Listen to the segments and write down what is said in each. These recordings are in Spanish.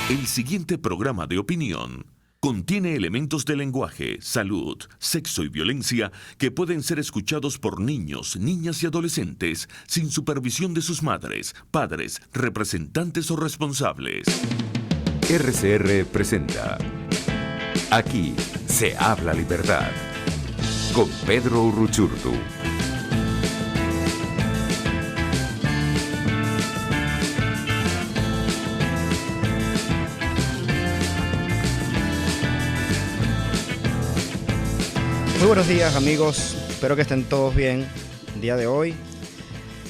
El siguiente programa de opinión contiene elementos de lenguaje, salud, sexo y violencia que pueden ser escuchados por niños, niñas y adolescentes sin supervisión de sus madres, padres, representantes o responsables. RCR presenta Aquí se habla libertad con Pedro Uruchurtu. Muy buenos días amigos, espero que estén todos bien el día de hoy.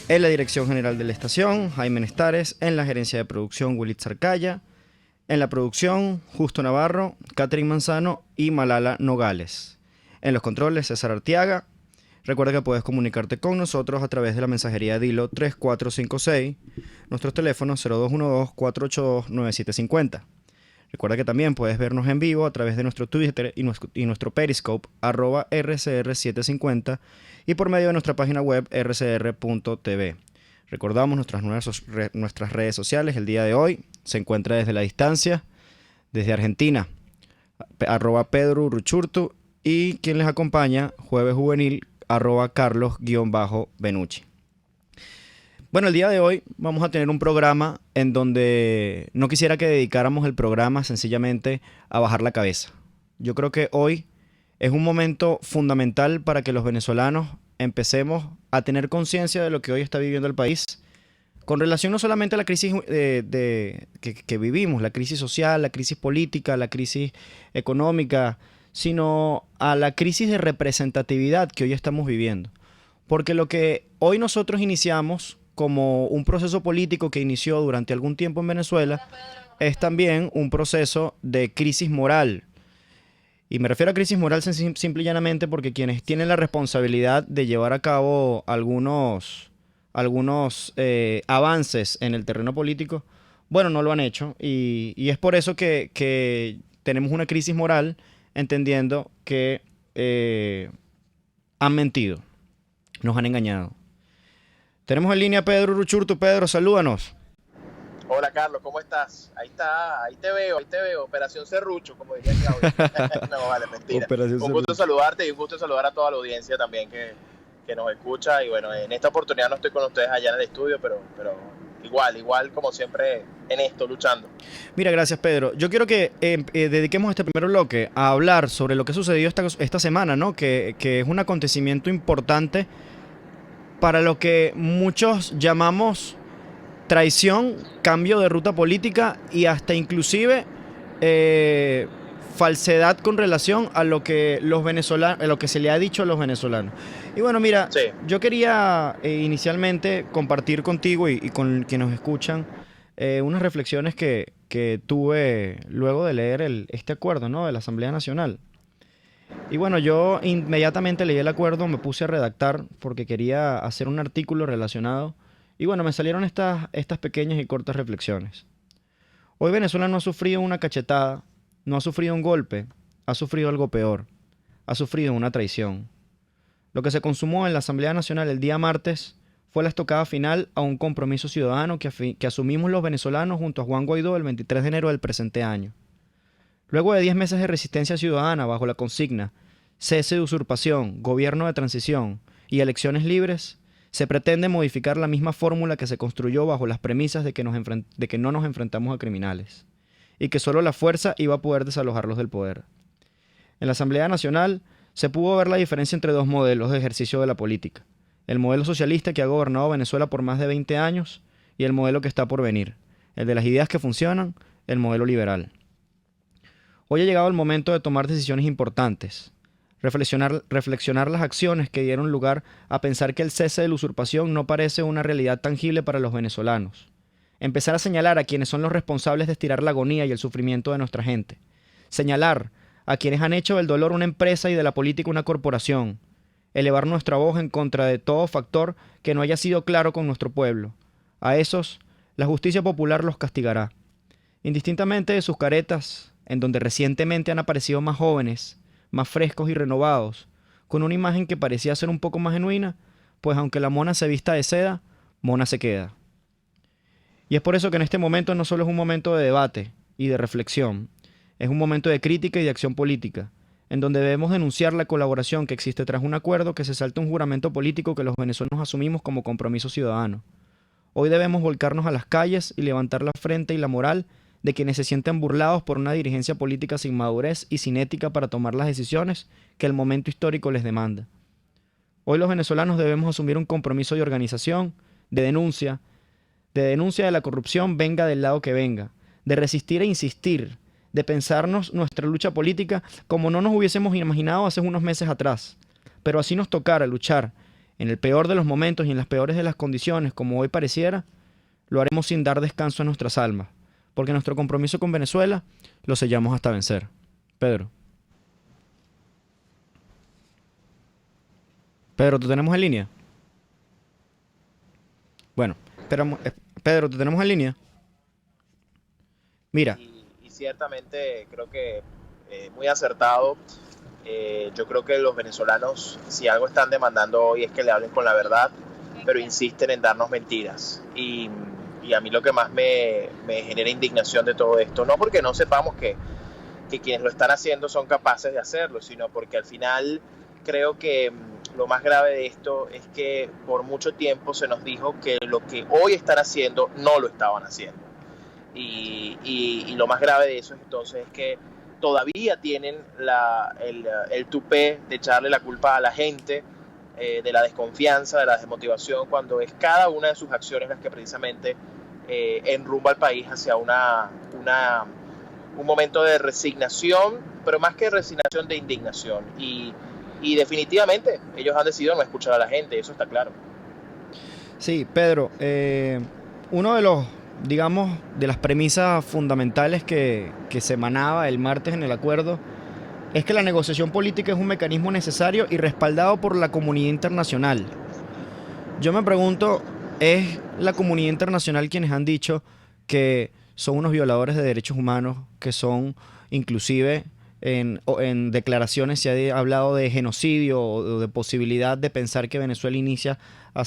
En la dirección general de la estación, Jaime Nestares. En la gerencia de producción, Willy Zarcaya. En la producción, Justo Navarro, Catherine Manzano y Malala Nogales. En los controles, César Arteaga. Recuerda que puedes comunicarte con nosotros a través de la mensajería Dilo 3456. Nuestros teléfonos 0212-482-9750. Recuerda que también puedes vernos en vivo a través de nuestro Twitter y nuestro Periscope, @RCR750, y por medio de nuestra página web, rcr.tv. Recordamos nuestras redes sociales. El día de hoy se encuentra desde la distancia, desde Argentina, @Pedro Uruchurtu, y quien les acompaña, Jueves Juvenil, @Carlos_Benucci. Bueno, el día de hoy vamos a tener un programa en donde no quisiera que dedicáramos el programa sencillamente a bajar la cabeza. Yo creo que hoy es un momento fundamental para que los venezolanos empecemos a tener conciencia de lo que hoy está viviendo el país, con relación no solamente a la crisis que vivimos, la crisis social, la crisis política, la crisis económica, sino a la crisis de representatividad que hoy estamos viviendo. Porque lo que hoy nosotros iniciamos como un proceso político que inició durante algún tiempo en Venezuela, es también un proceso de crisis moral. Y me refiero a crisis moral simple y llanamente porque quienes tienen la responsabilidad de llevar a cabo algunos avances en el terreno político, bueno, no lo han hecho. Y es por eso que tenemos una crisis moral, entendiendo que han mentido, nos han engañado. Tenemos en línea a Pedro Uruchurtu. Pedro, salúdanos. Hola Carlos, ¿cómo estás? Ahí te veo, Operación Serrucho, como diría Claudio. No, vale, mentira. Un gusto saludarte y un gusto saludar a toda la audiencia también que nos escucha. Y bueno, en esta oportunidad no estoy con ustedes allá en el estudio, pero igual como siempre en esto, luchando. Mira, gracias Pedro. Yo quiero que dediquemos este primer bloque a hablar sobre lo que sucedió esta semana, ¿no? Que es un acontecimiento importante para lo que muchos llamamos traición, cambio de ruta política y hasta inclusive falsedad con relación a lo que los venezolanos, a lo que se le ha dicho a los venezolanos. Y bueno, mira, sí, yo quería inicialmente compartir contigo y con quienes nos escuchan unas reflexiones que tuve luego de leer este acuerdo, ¿no?, de la Asamblea Nacional. Y bueno, yo inmediatamente leí el acuerdo, me puse a redactar porque quería hacer un artículo relacionado. Y bueno, me salieron estas pequeñas y cortas reflexiones. Hoy Venezuela no ha sufrido una cachetada, no ha sufrido un golpe, ha sufrido algo peor. Ha sufrido una traición. Lo que se consumó en la Asamblea Nacional el día martes fue la estocada final a un compromiso ciudadano que asumimos los venezolanos junto a Juan Guaidó el 23 de enero del presente año. Luego de 10 meses de resistencia ciudadana bajo la consigna cese de usurpación, gobierno de transición y elecciones libres, se pretende modificar la misma fórmula que se construyó bajo las premisas de que no nos enfrentamos a criminales y que solo la fuerza iba a poder desalojarlos del poder. En la Asamblea Nacional se pudo ver la diferencia entre dos modelos de ejercicio de la política: el modelo socialista que ha gobernado Venezuela por más de 20 años y el modelo que está por venir, el de las ideas que funcionan, el modelo liberal. Hoy ha llegado el momento de tomar decisiones importantes, reflexionar las acciones que dieron lugar a pensar que el cese de la usurpación no parece una realidad tangible para los venezolanos. Empezar a señalar a quienes son los responsables de estirar la agonía y el sufrimiento de nuestra gente. Señalar a quienes han hecho del dolor una empresa y de la política una corporación. Elevar nuestra voz en contra de todo factor que no haya sido claro con nuestro pueblo. A esos, la justicia popular los castigará. Indistintamente de sus caretas, en donde recientemente han aparecido más jóvenes, más frescos y renovados, con una imagen que parecía ser un poco más genuina, pues aunque la mona se vista de seda, mona se queda. Y es por eso que en este momento no solo es un momento de debate, y de reflexión. Es un momento de crítica y de acción política, en donde debemos denunciar la colaboración que existe tras un acuerdo que se salta un juramento político que los venezolanos asumimos como compromiso ciudadano. Hoy debemos volcarnos a las calles y levantar la frente y la moral de quienes se sienten burlados por una dirigencia política sin madurez y sin ética para tomar las decisiones que el momento histórico les demanda. Hoy los venezolanos debemos asumir un compromiso de organización, de denuncia de la corrupción, venga del lado que venga, de resistir e insistir, de pensarnos nuestra lucha política como no nos hubiésemos imaginado hace unos meses atrás. Pero así nos tocara luchar en el peor de los momentos y en las peores de las condiciones, como hoy pareciera, lo haremos sin dar descanso a nuestras almas, porque nuestro compromiso con Venezuela lo sellamos hasta vencer. Pedro, ¿te tenemos en línea? Bueno, esperamos. Pedro, ¿te tenemos en línea? Mira. Y ciertamente creo que muy acertado. Yo creo que los venezolanos, si algo están demandando hoy, es que le hablen con la verdad, pero insisten en darnos mentiras. Y a mí lo que más me genera indignación de todo esto, no porque no sepamos que quienes lo están haciendo son capaces de hacerlo, sino porque al final creo que lo más grave de esto es que por mucho tiempo se nos dijo que lo que hoy están haciendo no lo estaban haciendo. Y lo más grave de eso entonces es que todavía tienen el tupé de echarle la culpa a la gente, de la desconfianza, de la desmotivación, cuando es cada una de sus acciones las que precisamente enrumba al país hacia un momento de resignación, pero más que resignación, de indignación. Y definitivamente ellos han decidido no escuchar a la gente, eso está claro. Sí, Pedro, uno de los, digamos, de las premisas fundamentales que se emanaba el martes en el acuerdo es que la negociación política es un mecanismo necesario y respaldado por la comunidad internacional. Yo me pregunto, ¿es la comunidad internacional quienes han dicho que son unos violadores de derechos humanos, que son inclusive en declaraciones se ha hablado de genocidio o de posibilidad de pensar que Venezuela inicia a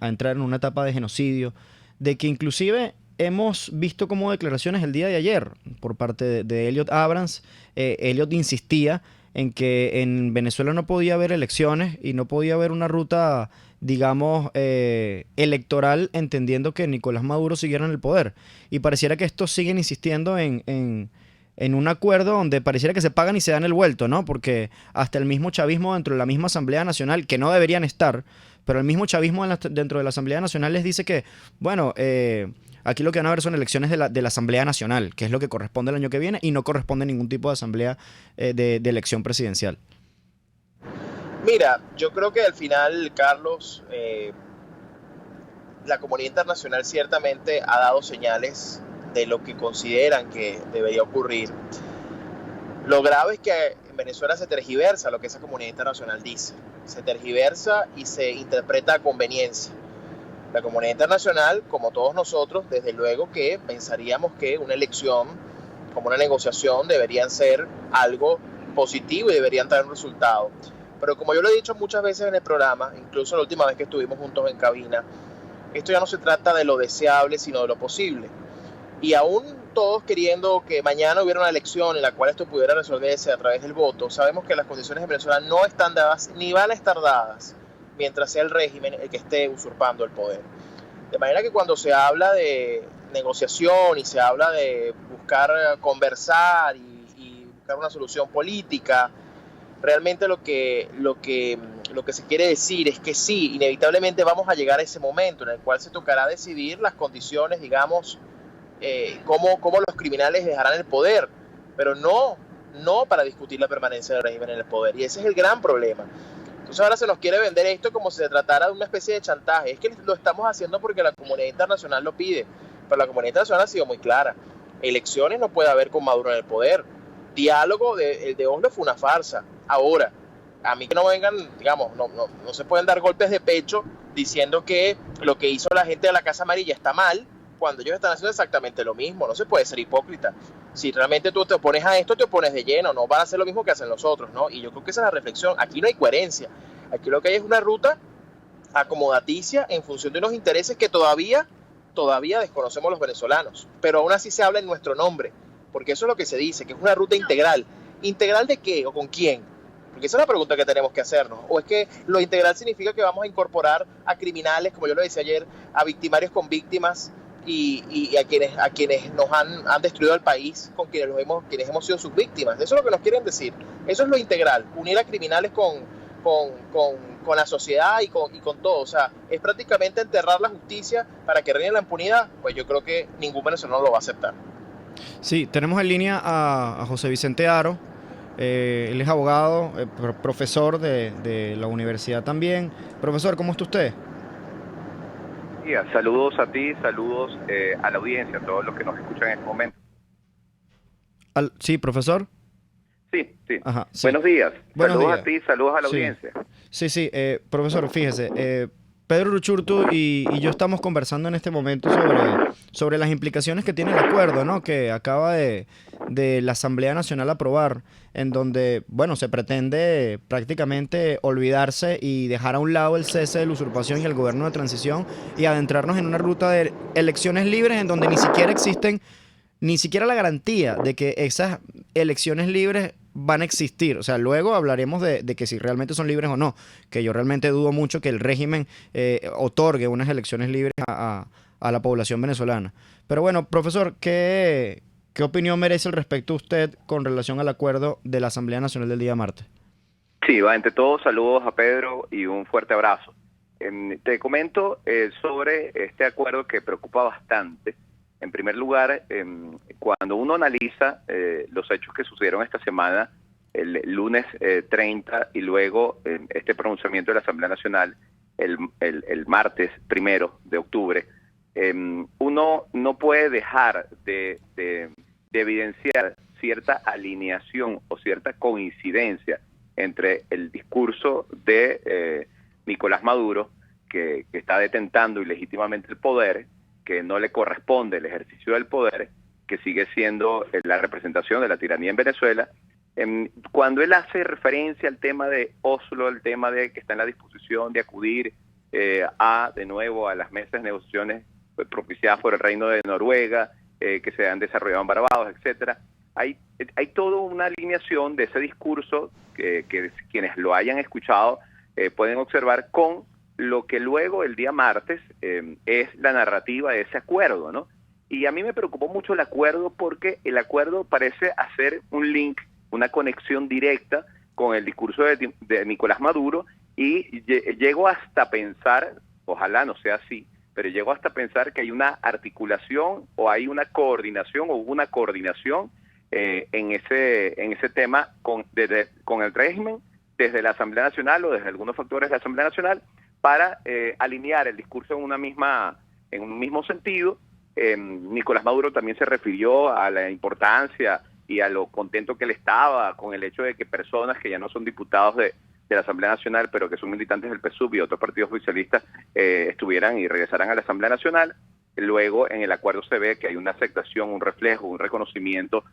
entrar en una etapa de genocidio, de que inclusive hemos visto como declaraciones el día de ayer por parte de Elliot Abrams? Elliot insistía en que en Venezuela no podía haber elecciones y no podía haber una ruta, digamos, electoral, entendiendo que Nicolás Maduro siguiera en el poder. Y pareciera que estos siguen insistiendo en un acuerdo donde pareciera que se pagan y se dan el vuelto, ¿no? Porque hasta el mismo chavismo dentro de la misma Asamblea Nacional, que no deberían estar, pero el mismo chavismo dentro de la Asamblea Nacional les dice que, bueno, aquí lo que van a haber son elecciones de la Asamblea Nacional, que es lo que corresponde el año que viene, y no corresponde ningún tipo de asamblea de elección presidencial. Mira, yo creo que al final, Carlos, la comunidad internacional ciertamente ha dado señales de lo que consideran que debería ocurrir. Lo grave es que en Venezuela se tergiversa lo que esa comunidad internacional dice. Se tergiversa y se interpreta a conveniencia. La comunidad internacional, como todos nosotros, desde luego que pensaríamos que una elección, como una negociación, deberían ser algo positivo y deberían traer un resultado. Pero como yo lo he dicho muchas veces en el programa, incluso la última vez que estuvimos juntos en cabina, esto ya no se trata de lo deseable, sino de lo posible. Y aún todos queriendo que mañana hubiera una elección en la cual esto pudiera resolverse a través del voto, sabemos que las condiciones en Venezuela no están dadas ni van a estar dadas mientras sea el régimen el que esté usurpando el poder. De manera que cuando se habla de negociación y se habla de buscar conversar y buscar una solución política, realmente lo que se quiere decir es que sí, inevitablemente vamos a llegar a ese momento en el cual se tocará decidir las condiciones, digamos, cómo los criminales dejarán el poder, pero no para discutir la permanencia del régimen en el poder. Y ese es el gran problema. Entonces ahora se nos quiere vender esto como si se tratara de una especie de chantaje. Es que lo estamos haciendo porque la comunidad internacional lo pide, pero la comunidad internacional ha sido muy clara. Elecciones no puede haber con Maduro en el poder. Diálogo, el de Oslo fue una farsa. Ahora, a mí que no vengan, digamos, no se pueden dar golpes de pecho diciendo que lo que hizo la gente de la Casa Amarilla está mal, cuando ellos están haciendo exactamente lo mismo. No se puede ser hipócrita. Si realmente tú te opones a esto, te opones de lleno, no van a hacer lo mismo que hacen los otros, ¿no? Y yo creo que esa es la reflexión. Aquí no hay coherencia. Aquí lo que hay es una ruta acomodaticia en función de unos intereses que todavía desconocemos los venezolanos, pero aún así se habla en nuestro nombre. porque eso es lo que se dice, que es una ruta integral. ¿Integral de qué o con quién? Porque esa es la pregunta que tenemos que hacernos. ¿O es que lo integral significa que vamos a incorporar a criminales, como yo lo decía ayer, a victimarios con víctimas y a quienes nos han destruido el país, con quienes hemos sido sus víctimas? Eso es lo que nos quieren decir. Eso es lo integral, unir a criminales con la sociedad y con todo. O sea, es prácticamente enterrar la justicia para que reine la impunidad. Pues yo creo que ningún venezolano lo va a aceptar. Sí, tenemos en línea a José Vicente Aro. Él es abogado, profesor de la universidad también. Profesor, ¿cómo está usted? Saludos a ti, saludos a la audiencia, a todos los que nos escuchan en este momento. Sí, profesor. Sí. Ajá, sí. Buenos días. Buenos saludos días. A ti, saludos a la audiencia. Sí, profesor, fíjese, Pedro Ruchurtu y yo estamos conversando en este momento sobre las implicaciones que tiene el acuerdo, ¿no?, que acaba de la Asamblea Nacional aprobar, en donde, bueno, se pretende prácticamente olvidarse y dejar a un lado el cese de la usurpación y el gobierno de transición y adentrarnos en una ruta de elecciones libres en donde ni siquiera la garantía de que esas elecciones libres van a existir. O sea, luego hablaremos de que si realmente son libres o no, que yo realmente dudo mucho que el régimen otorgue unas elecciones libres a la población venezolana. Pero bueno, profesor, ¿qué opinión merece al respecto usted con relación al acuerdo de la Asamblea Nacional del día martes? Sí, ante todo, saludos a Pedro y un fuerte abrazo. Te comento sobre este acuerdo que preocupa bastante. En primer lugar, cuando uno analiza los hechos que sucedieron esta semana, el lunes 30 y luego este pronunciamiento de la Asamblea Nacional el martes 1 de octubre, uno no puede dejar de evidenciar cierta alineación o cierta coincidencia entre el discurso de Nicolás Maduro, que está detentando ilegítimamente el poder, que no le corresponde el ejercicio del poder, que sigue siendo la representación de la tiranía en Venezuela. Cuando él hace referencia al tema de Oslo, el tema de que está en la disposición de acudir de nuevo a las mesas de negociaciones propiciadas por el Reino de Noruega, que se han desarrollado en Barbados, etcétera, hay toda una alineación de ese discurso que quienes lo hayan escuchado pueden observar con lo que luego el día martes es la narrativa de ese acuerdo, ¿no? Y a mí me preocupó mucho el acuerdo porque el acuerdo parece hacer un link, una conexión directa con el discurso de Nicolás Maduro, y llego hasta pensar, ojalá no sea así, pero llego hasta pensar que hay una articulación o hay una coordinación o hubo una coordinación en ese tema con el régimen desde la Asamblea Nacional o desde algunos factores de la Asamblea Nacional para alinear el discurso en un mismo sentido. Nicolás Maduro también se refirió a la importancia y a lo contento que él estaba con el hecho de que personas que ya no son diputados de la Asamblea Nacional, pero que son militantes del PSUV y otros partidos oficialistas, estuvieran y regresaran a la Asamblea Nacional. Luego en el acuerdo se ve que hay una aceptación, un reflejo, un reconocimiento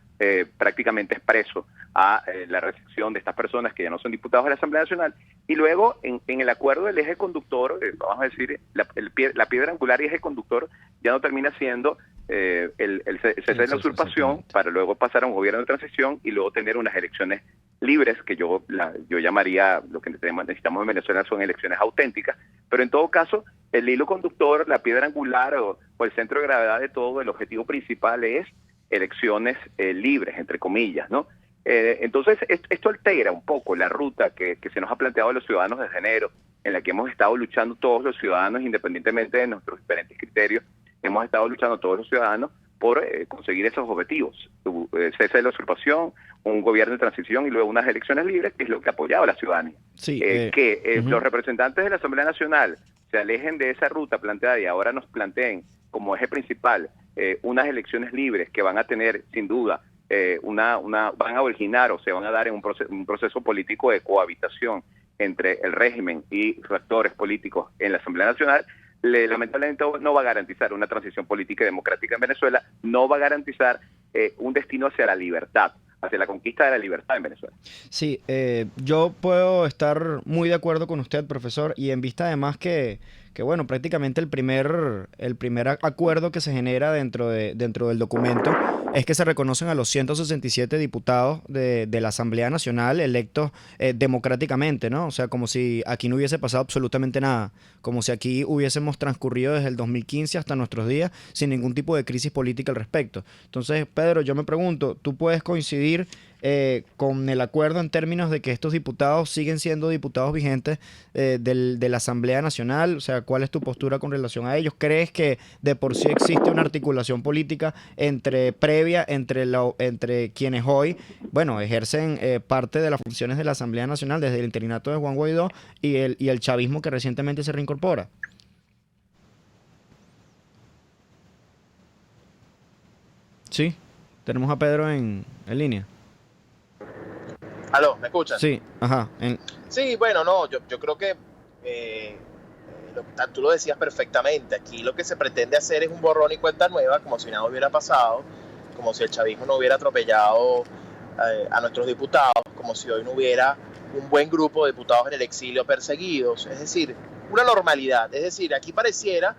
prácticamente expreso a la recepción de estas personas que ya no son diputados de la Asamblea Nacional. Y luego en el acuerdo el eje conductor, vamos a decir, la piedra angular y eje conductor ya no termina siendo el cese de la usurpación, para luego pasar a un gobierno de transición y luego tener unas elecciones libres, que yo llamaría, lo que necesitamos en Venezuela son elecciones auténticas, pero en todo caso el hilo conductor, la piedra angular o el centro de gravedad de todo, el objetivo principal es elecciones libres, entre comillas, ¿no? Entonces esto altera un poco la ruta que se nos ha planteado a los ciudadanos desde enero, en la que hemos estado luchando todos los ciudadanos, independientemente de nuestros diferentes criterios, hemos estado luchando todos los ciudadanos por conseguir esos objetivos, cese de la usurpación, un gobierno de transición y luego unas elecciones libres, que es lo que apoyaba la ciudadanía. Sí, los representantes de la Asamblea Nacional se alejen de esa ruta planteada y ahora nos planteen como eje principal unas elecciones libres que van a tener sin duda van a originar o se van a dar en un proceso político de cohabitación entre el régimen y actores políticos en la Asamblea Nacional. Lamentablemente no va a garantizar una transición política y democrática en Venezuela, no va a garantizar un destino hacia la libertad, hacia la conquista de la libertad en Venezuela. Sí, yo puedo estar muy de acuerdo con usted, profesor, y en vista además que bueno, prácticamente el primer acuerdo que se genera dentro del documento es que se reconocen a los 167 diputados de la Asamblea Nacional electos democráticamente, ¿no? O sea, como si aquí no hubiese pasado absolutamente nada, como si aquí hubiésemos transcurrido desde el 2015 hasta nuestros días sin ningún tipo de crisis política al respecto. Entonces, Pedro, yo me pregunto, ¿tú puedes coincidir con el acuerdo en términos de que estos diputados siguen siendo diputados vigentes de la Asamblea Nacional? O sea, ¿cuál es tu postura con relación a ellos? ¿Crees que de por sí existe una articulación política entre quienes hoy, bueno, ejercen parte de las funciones de la Asamblea Nacional desde el interinato de Juan Guaidó y el chavismo que recientemente se reincorpora? Sí, tenemos a Pedro en línea. ¿Aló? ¿Me escuchas? Sí, ajá. Sí, bueno, no, yo creo que tú lo decías perfectamente. Aquí lo que se pretende hacer es un borrón y cuenta nueva, como si nada hubiera pasado, como si el chavismo no hubiera atropellado a nuestros diputados, como si hoy no hubiera un buen grupo de diputados en el exilio perseguidos. Es decir, una normalidad. Es decir, aquí pareciera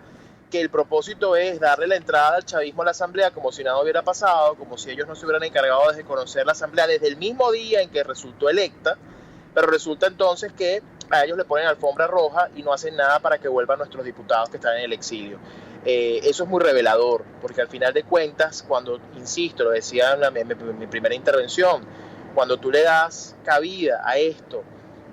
que el propósito es darle la entrada al chavismo a la asamblea como si nada hubiera pasado, como si ellos no se hubieran encargado de conocer la asamblea desde el mismo día en que resultó electa, pero resulta entonces que a ellos le ponen alfombra roja y no hacen nada para que vuelvan nuestros diputados que están en el exilio. Eso es muy revelador, porque al final de cuentas, cuando, insisto, lo decía en mi primera intervención, cuando tú le das cabida a esto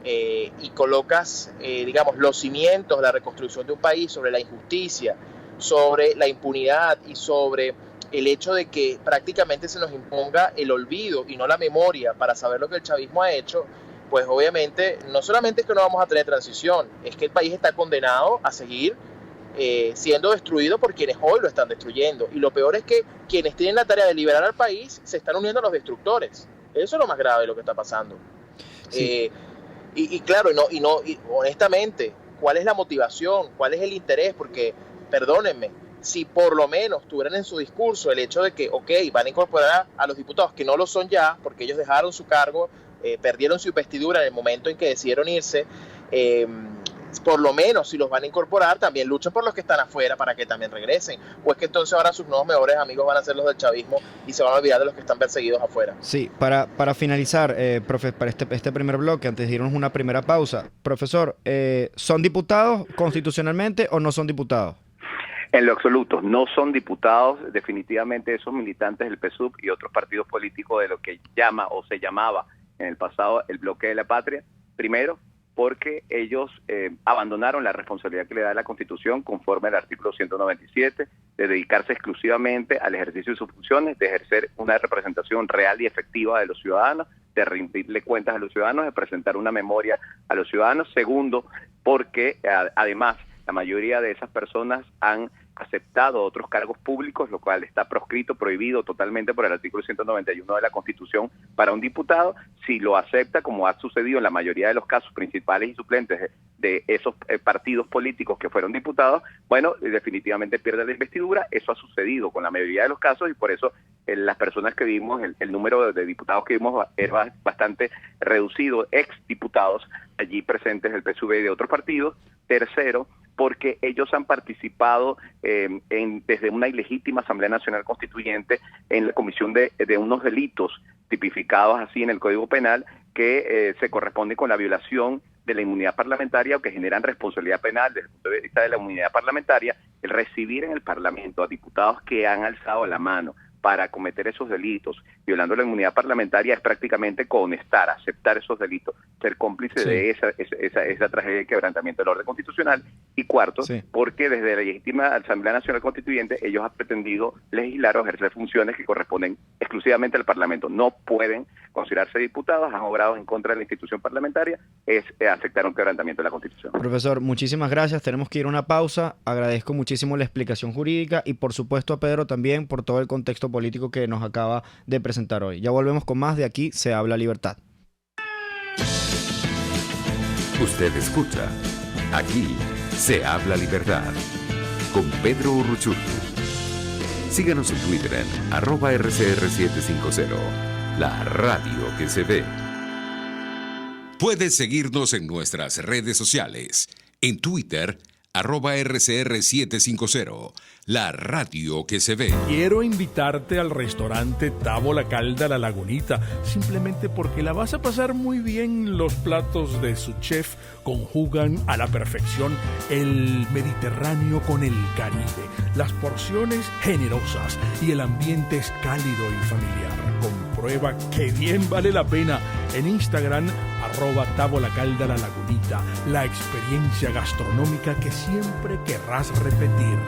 y colocas, digamos, los cimientos de la reconstrucción de un país sobre la injusticia, sobre la impunidad y sobre el hecho de que prácticamente se nos imponga el olvido y no la memoria para saber lo que el chavismo ha hecho, pues obviamente no solamente es que no vamos a tener transición, es que el país está condenado a seguir siendo destruido por quienes hoy lo están destruyendo. Y lo peor es que quienes tienen la tarea de liberar al país se están uniendo a los destructores. Eso es lo más grave de lo que está pasando. Sí. Y claro, y honestamente, ¿cuál es la motivación? ¿Cuál es el interés? Porque, perdónenme, si por lo menos tuvieran en su discurso el hecho de que, ok, van a incorporar a los diputados que no lo son ya, porque ellos dejaron su cargo, perdieron su investidura en el momento en que decidieron irse, por lo menos si los van a incorporar, también luchen por los que están afuera para que también regresen. O es que entonces ahora sus nuevos mejores amigos van a ser los del chavismo y se van a olvidar de los que están perseguidos afuera. Sí, para finalizar, profe, para este primer bloque, antes de irnos una primera pausa, profesor, ¿son diputados constitucionalmente o no son diputados? En lo absoluto, no son diputados definitivamente esos militantes del PSUV y otros partidos políticos de lo que llama o se llamaba en el pasado el bloque de la patria. Primero, porque ellos abandonaron la responsabilidad que le da la Constitución conforme al artículo 197 de dedicarse exclusivamente al ejercicio de sus funciones, de ejercer una representación real y efectiva de los ciudadanos, de rendirle cuentas a los ciudadanos, de presentar una memoria a los ciudadanos. Segundo, porque además la mayoría de esas personas han aceptado otros cargos públicos, lo cual está proscrito, prohibido totalmente por el artículo 191 de la Constitución para un diputado. Si lo acepta, como ha sucedido en la mayoría de los casos principales y suplentes de esos partidos políticos que fueron diputados, bueno, definitivamente pierde la investidura. Eso ha sucedido con la mayoría de los casos y por eso las personas que vimos, el número de diputados que vimos era bastante reducido, exdiputados allí presentes del PSUV y de otros partidos. Tercero, porque ellos han participado desde una ilegítima Asamblea Nacional Constituyente en la comisión de unos delitos tipificados así en el Código Penal que se corresponden con la violación de la inmunidad parlamentaria o que generan responsabilidad penal desde el punto de vista de la inmunidad parlamentaria. El recibir en el Parlamento a diputados que han alzado la mano para cometer esos delitos, violando la inmunidad parlamentaria, es prácticamente cohonestar, aceptar esos delitos, ser cómplice de esa tragedia de quebrantamiento del orden constitucional. Y cuarto, porque desde la legítima Asamblea Nacional Constituyente ellos han pretendido legislar o ejercer funciones que corresponden exclusivamente al Parlamento. No pueden considerarse diputados, han obrado en contra de la institución parlamentaria, es aceptar un quebrantamiento de la Constitución. Profesor, muchísimas gracias. Tenemos que ir a una pausa. Agradezco muchísimo la explicación jurídica y por supuesto a Pedro también por todo el contexto político que nos acaba de presentar hoy. Ya volvemos con más de Aquí se habla libertad. Usted escucha Aquí se habla libertad con Pedro Urruchurtu. Síganos en Twitter en @RCR750, la radio que se ve. Puedes seguirnos en nuestras redes sociales. En Twitter, @RCR750, la radio que se ve. Quiero invitarte al restaurante Tavo La Calda La Lagunita, simplemente porque la vas a pasar muy bien. Los platos de su chef conjugan a la perfección el Mediterráneo con el Caribe, las porciones generosas y el ambiente es cálido y familiar. Comprueba que bien vale la pena en Instagram, @Tavo La Calda La Lagunita, la experiencia gastronómica que siempre querrás repetir.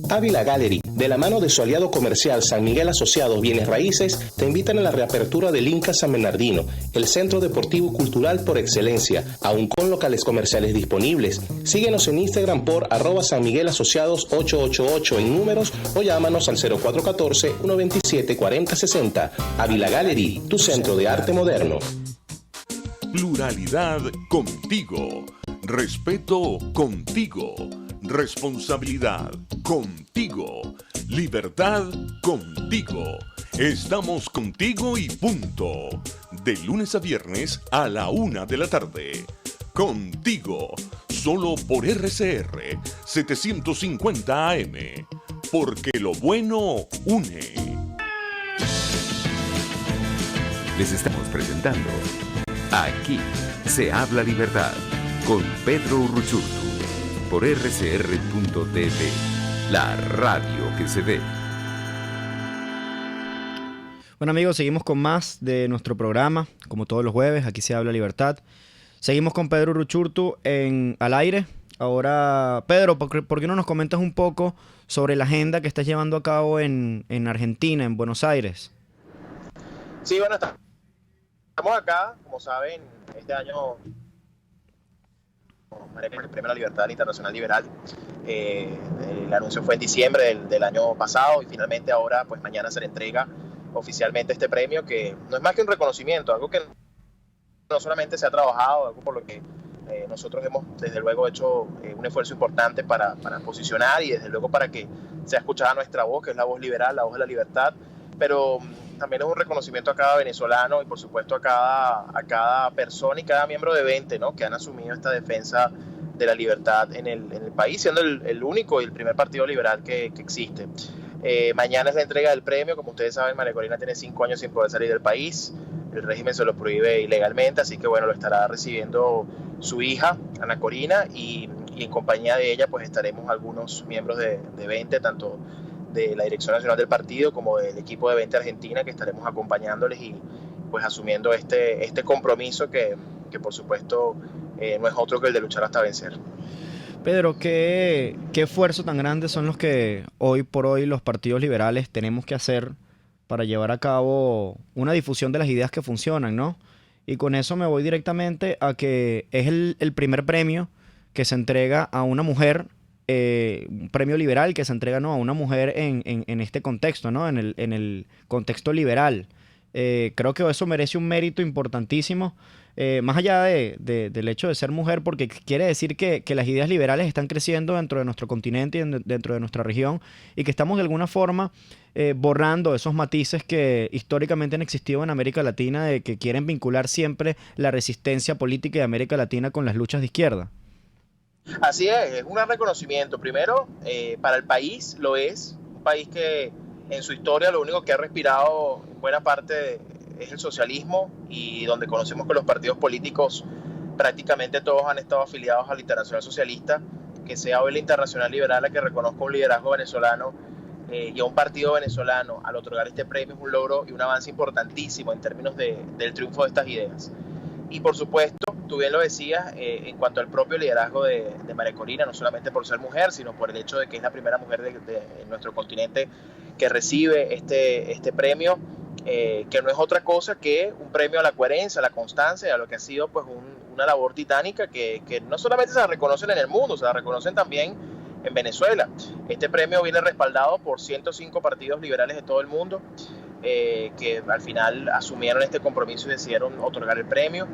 Ávila Gallery, de la mano de su aliado comercial San Miguel Asociados Bienes Raíces, te invitan a la reapertura del Inca San Bernardino, el centro deportivo cultural por excelencia, aún con locales comerciales disponibles. Síguenos en Instagram por @San Miguel Asociados 888 en números o llámanos al 0414-127-4060. Ávila Gallery, tu centro de arte moderno. Pluralidad contigo. Respeto contigo. Responsabilidad contigo. Libertad contigo. Estamos contigo y punto. De lunes a viernes a la 1 de la tarde. Contigo. Solo por RCR 750 AM. Porque lo bueno une. Les estamos presentando Aquí se habla libertad con Pedro Urruchurtu por rcr.tv, la radio que se ve. Bueno amigos, seguimos con más de nuestro programa, como todos los jueves, Aquí se habla libertad. Seguimos con Pedro Urruchurtu al aire. Ahora, Pedro, ¿por qué no nos comentas un poco sobre la agenda que estás llevando a cabo en Argentina, en Buenos Aires? Sí, bueno, estamos acá, como saben, este año el Premio a la Libertad Internacional Liberal. El anuncio fue en diciembre del año pasado y finalmente ahora, pues mañana se le entrega oficialmente este premio, que no es más que un reconocimiento, algo que no solamente se ha trabajado, algo por lo que nosotros hemos desde luego hecho un esfuerzo importante para posicionar y desde luego para que sea escuchada nuestra voz, que es la voz liberal, la voz de la libertad, pero también es un reconocimiento a cada venezolano y por supuesto a cada persona y cada miembro de 20, ¿no?, que han asumido esta defensa de la libertad en el país, siendo el único y el primer partido liberal que existe. Mañana es la entrega del premio. Como ustedes saben, María Corina tiene 5 años sin poder salir del país. El régimen se lo prohíbe ilegalmente, así que bueno, lo estará recibiendo su hija, Ana Corina, y en compañía de ella pues estaremos algunos miembros de 20, tanto de la Dirección Nacional del Partido como del equipo de 20 Argentina, que estaremos acompañándoles y pues asumiendo este compromiso que por supuesto no es otro que el de luchar hasta vencer. Pedro, ¿qué esfuerzos tan grandes son los que hoy por hoy los partidos liberales tenemos que hacer para llevar a cabo una difusión de las ideas que funcionan, ¿no? Y con eso me voy directamente a que es el primer premio que se entrega a una mujer, un premio liberal que se entrega, ¿no?, a una mujer en este contexto, ¿no?, en el contexto liberal. Creo que eso merece un mérito importantísimo, más allá del hecho de ser mujer, porque quiere decir que las ideas liberales están creciendo dentro de nuestro continente y dentro de nuestra región, y que estamos de alguna forma borrando esos matices que históricamente han existido en América Latina, de que quieren vincular siempre la resistencia política de América Latina con las luchas de izquierda. Así es un gran reconocimiento. Primero, para el país lo es, un país que en su historia lo único que ha respirado en buena parte es el socialismo, y donde conocemos que los partidos políticos prácticamente todos han estado afiliados a la Internacional Socialista, que sea hoy la Internacional Liberal la que reconozca un liderazgo venezolano y a un partido venezolano al otorgar este premio es un logro y un avance importantísimo en términos del triunfo de estas ideas. Y por supuesto, tú bien lo decías, en cuanto al propio liderazgo de María Corina, no solamente por ser mujer, sino por el hecho de que es la primera mujer de nuestro continente que recibe este premio, que no es otra cosa que un premio a la coherencia, a la constancia, a lo que ha sido pues una labor titánica que no solamente se la reconocen en el mundo, se la reconocen también en Venezuela. Este premio viene respaldado por 105 partidos liberales de todo el mundo, que al final asumieron este compromiso y decidieron otorgar el premio.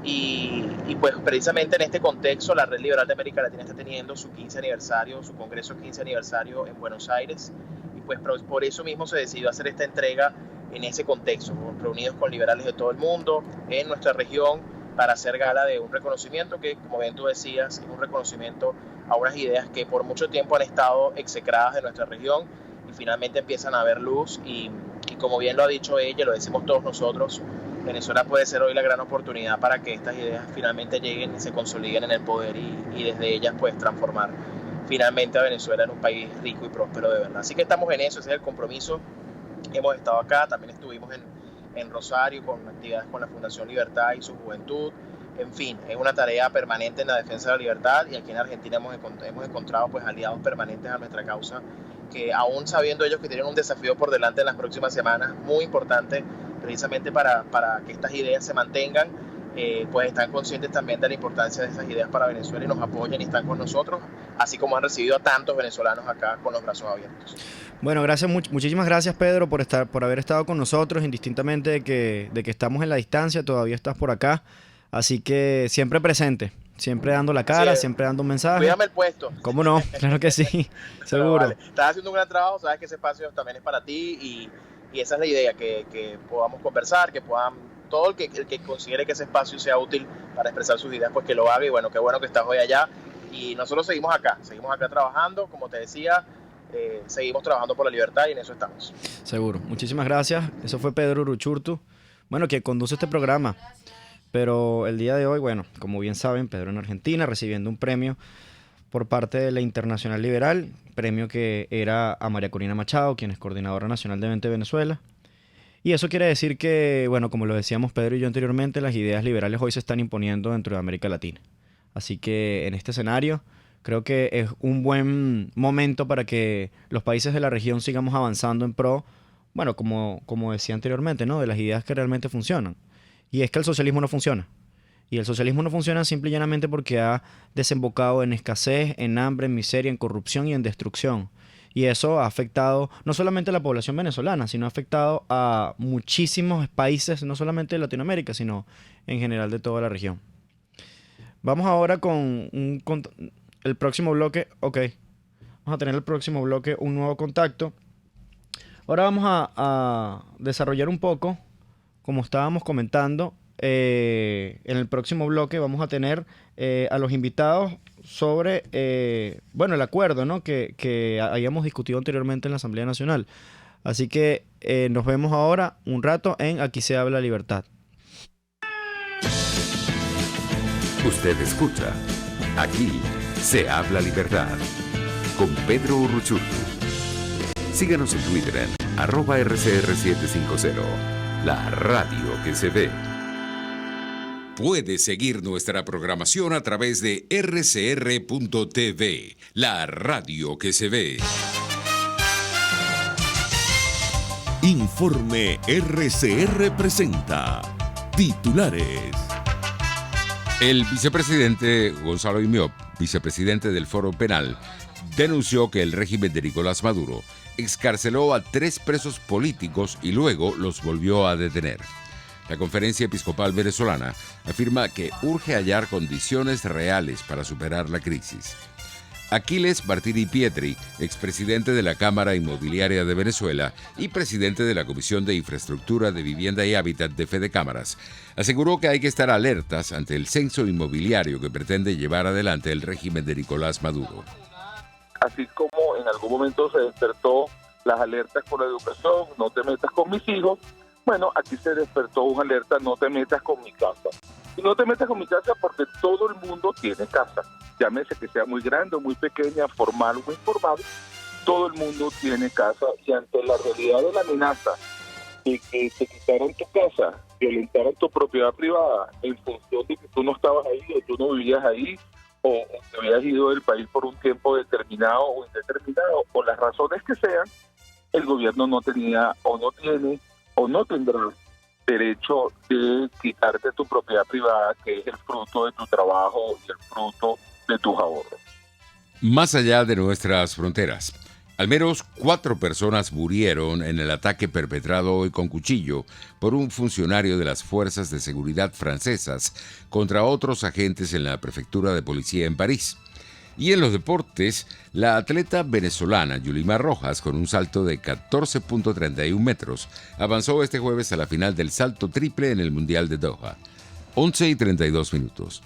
Y pues precisamente en este contexto la Red Liberal de América Latina está teniendo su 15 aniversario, su congreso 15 aniversario en Buenos Aires, y pues por eso mismo se decidió hacer esta entrega en ese contexto, reunidos con liberales de todo el mundo en nuestra región, para hacer gala de un reconocimiento que, como bien tú decías, es un reconocimiento a unas ideas que por mucho tiempo han estado execradas de nuestra región y finalmente empiezan a ver luz y como bien lo ha dicho ella, lo decimos todos nosotros, Venezuela puede ser hoy la gran oportunidad para que estas ideas finalmente lleguen y se consoliden en el poder y desde ellas pues transformar finalmente a Venezuela en un país rico y próspero de verdad. Así que estamos en eso, ese es el compromiso. Hemos estado acá, también estuvimos en Rosario con actividades con la Fundación Libertad y su juventud. En fin, es una tarea permanente en la defensa de la libertad y aquí en Argentina hemos encontrado pues aliados permanentes a nuestra causa que aún sabiendo ellos que tienen un desafío por delante en las próximas semanas muy importante precisamente para que estas ideas se mantengan, pues están conscientes también de la importancia de esas ideas para Venezuela y nos apoyan y están con nosotros, así como han recibido a tantos venezolanos acá con los brazos abiertos. Bueno, muchísimas gracias, Pedro, por haber estado con nosotros, indistintamente de que estamos en la distancia, todavía estás por acá, así que siempre presente. Siempre dando la cara, siempre dando un mensaje. Cuídame el puesto. ¿Cómo no? Claro que sí, seguro. Vale. Estás haciendo un gran trabajo, sabes que ese espacio también es para ti y esa es la idea, que podamos conversar, que puedan, todo el que considere que ese espacio sea útil para expresar sus ideas, pues que lo haga y bueno, qué bueno que estás hoy allá y nosotros seguimos acá trabajando, como te decía, seguimos trabajando por la libertad y en eso estamos. Seguro, muchísimas gracias. Eso fue Pedro Uruchurtu, bueno, que conduce este programa. Pero el día de hoy, bueno, como bien saben, Pedro en Argentina, recibiendo un premio por parte de la Internacional Liberal, premio que era a María Corina Machado, quien es coordinadora nacional de Vente Venezuela. Y eso quiere decir que, bueno, como lo decíamos Pedro y yo anteriormente, las ideas liberales hoy se están imponiendo dentro de América Latina. Así que en este escenario creo que es un buen momento para que los países de la región sigamos avanzando en pro, bueno, como decía anteriormente, ¿no? De las ideas que realmente funcionan. Y es que el socialismo no funciona. Y el socialismo no funciona simple y llanamente porque ha desembocado en escasez, en hambre, en miseria, en corrupción y en destrucción. Y eso ha afectado no solamente a la población venezolana, sino ha afectado a muchísimos países, no solamente de Latinoamérica, sino en general de toda la región. Vamos ahora con el próximo bloque. Ok, vamos a tener el próximo bloque un nuevo contacto. Ahora vamos a desarrollar un poco, como estábamos comentando, en el próximo bloque vamos a tener a los invitados sobre el acuerdo, ¿no? que habíamos discutido anteriormente en la Asamblea Nacional. Así que nos vemos ahora un rato en Aquí se habla libertad. Usted escucha Aquí se habla libertad con Pedro Uruchurtu. Síganos en Twitter en @RCR750. La radio que se ve. Puede seguir nuestra programación a través de rcr.tv, la radio que se ve. Informe RCR presenta titulares. El vicepresidente Gonzalo Imiop, vicepresidente del Foro Penal, denunció que el régimen de Nicolás Maduro excarceló a 3 presos políticos y luego los volvió a detener. La Conferencia Episcopal Venezolana afirma que urge hallar condiciones reales para superar la crisis. Aquiles Martini Pietri, expresidente de la Cámara Inmobiliaria de Venezuela y presidente de la Comisión de Infraestructura de Vivienda y Hábitat de Fede Cámaras, aseguró que hay que estar alertas ante el censo inmobiliario que pretende llevar adelante el régimen de Nicolás Maduro. Así como en algún momento se despertó las alertas con la educación, no te metas con mis hijos, bueno, aquí se despertó una alerta, no te metas con mi casa. Y no te metas con mi casa porque todo el mundo tiene casa. Llámese que sea muy grande o muy pequeña, formal o informal, todo el mundo tiene casa. Y ante la realidad de la amenaza de que te quitaran tu casa, violentaran tu propiedad privada en función de que tú no estabas ahí o tú no vivías ahí, o te habías ido del país por un tiempo determinado o indeterminado, por las razones que sean, el gobierno no tenía o no tiene o no tendrá derecho de quitarte tu propiedad privada, que es el fruto de tu trabajo y el fruto de tus ahorros. Más allá de nuestras fronteras, al menos 4 personas murieron en el ataque perpetrado hoy con cuchillo por un funcionario de las fuerzas de seguridad francesas contra otros agentes en la prefectura de policía en París. Y en los deportes, la atleta venezolana Yulimar Rojas, con un salto de 14.31 metros, avanzó este jueves a la final del salto triple en el Mundial de Doha. 11:32.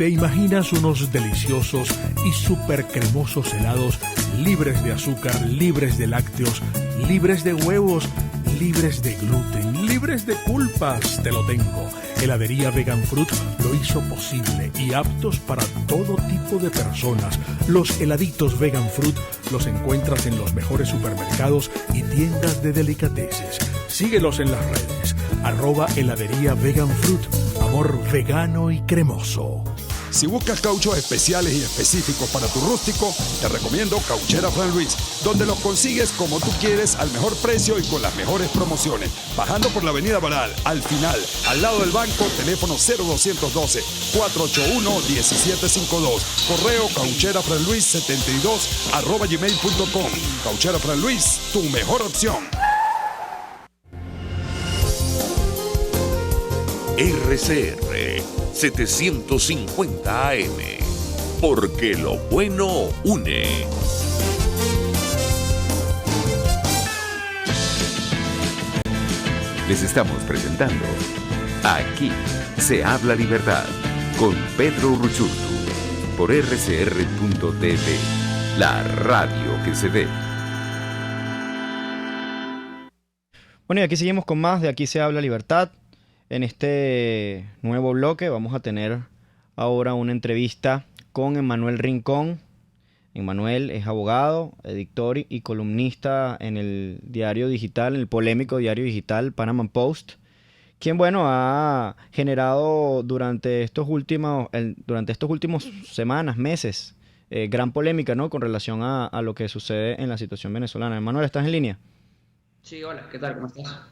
¿Te imaginas unos deliciosos y súper cremosos helados libres de azúcar, libres de lácteos, libres de huevos, libres de gluten, libres de culpas? Te lo tengo. Heladería Vegan Fruit lo hizo posible y aptos para todo tipo de personas. Los heladitos Vegan Fruit los encuentras en los mejores supermercados y tiendas de delicateces. Síguelos en las redes. @heladería Vegan Fruit. Amor vegano y cremoso. Si buscas cauchos especiales y específicos para tu rústico, te recomiendo Cauchera Fran Luis, donde los consigues como tú quieres, al mejor precio y con las mejores promociones. Bajando por la avenida Baral, al final, al lado del banco, teléfono 0212-481-1752. Correo caucherafranluis72@gmail.com. Cauchera Fran Luis, tu mejor opción. RCR 750 AM, porque lo bueno une. Les estamos presentando Aquí se habla libertad con Pedro Urruchurtu por rcr.tv, la radio que se ve. Bueno, y aquí seguimos con más de Aquí se habla libertad. En este nuevo bloque vamos a tener ahora una entrevista con Emmanuel Rincón. Emmanuel es abogado, editor y columnista en el diario digital, en el polémico diario digital Panama Post, quien, bueno, ha generado durante estos últimos semanas, meses, gran polémica, ¿no?, con relación a lo que sucede en la situación venezolana. Emmanuel, ¿estás en línea? Sí, hola, ¿qué tal? ¿Cómo estás?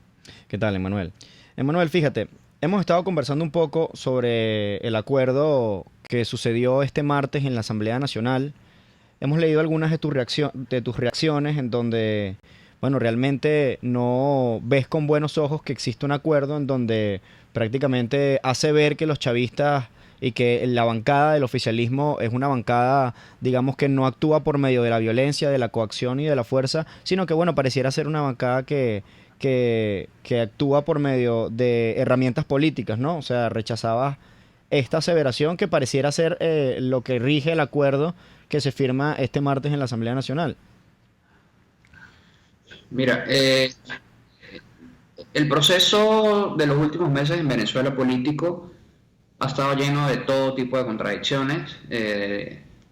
¿Qué tal, Emmanuel? Emmanuel, fíjate, hemos estado conversando un poco sobre el acuerdo que sucedió este martes en la Asamblea Nacional. Hemos leído algunas de tus reacciones en donde, bueno, realmente no ves con buenos ojos que existe un acuerdo en donde prácticamente hace ver que los chavistas y que la bancada del oficialismo es una bancada, digamos, que no actúa por medio de la violencia, de la coacción y de la fuerza, sino que, bueno, pareciera ser una bancada que actúa por medio de herramientas políticas, ¿no? O sea, rechazaba esta aseveración que pareciera ser lo que rige el acuerdo que se firma este martes en la Asamblea Nacional. Mira, el proceso de los últimos meses en Venezuela político ha estado lleno de todo tipo de contradicciones,